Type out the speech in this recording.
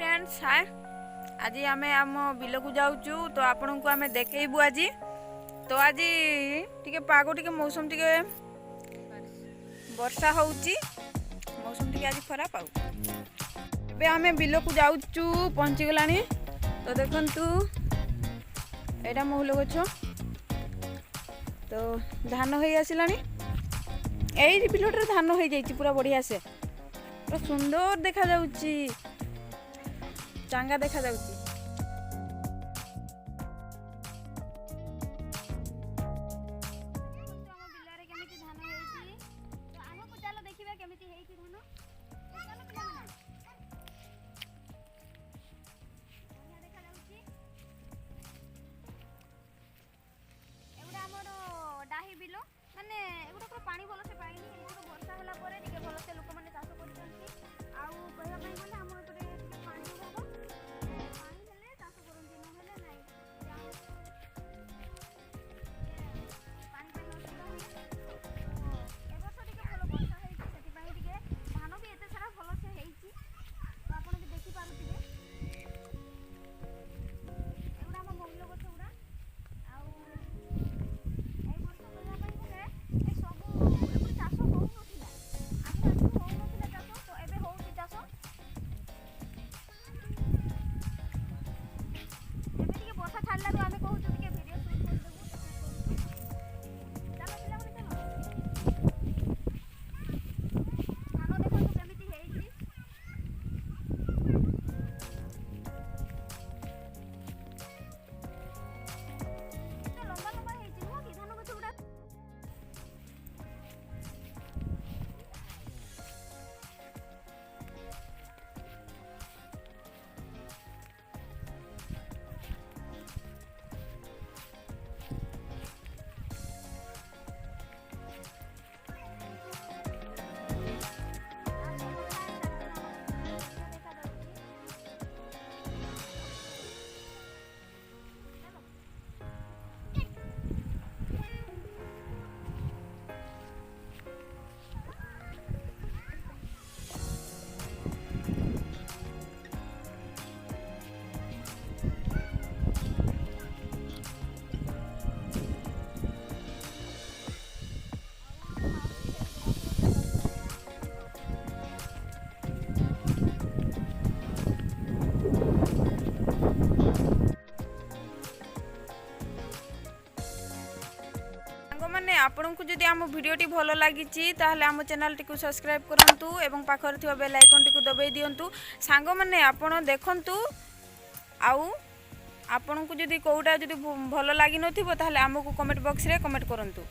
Friends hi आज आम आम बिल को जाऊँ तो आपण को आम देखू आज तो आज टी पाग टी मौसम टी वर्षा हो मौसम टी आज खराब आम बिल को जाऊँ पहुँचीगला तो देखु एटा महुल गछ तो धान हो आसला यही बिलटे धान हो जाए पूरा बढ़िया से पूरा सुंदर देखा जाउची चांगा देखा जाउची। माने एगुड़ा पानी भलसे पाइनी वर्षा होला परे टिके भलसे लोक माने चाष करछंती आउ कहया पई बोले हम एपटे पानी होबो पानी हेले चाष करंती न हेले नाही पानी पाई नष्ट होई ए वर्ष टिके भलो वर्षा हेछि सेति पई टिके धान भी एते सारा भलसे हेछि तो आपण भी देखि पारुथिबे एगुड़ा हम मौल गछ उडा आउ मैंने आपन को जदि आम भिडियोटी भल लगी ताहले आम चैनल टी सब्सक्राइब करूँ एवं पाखर थी बेल आइकन टी दबाई दिंतु सांग मैंने आपन देखंतु आउ आपन को जदि कोटा जदि भल लगी नथिबो ताहले आमको कमेंट बॉक्स रे कमेंट करंतु।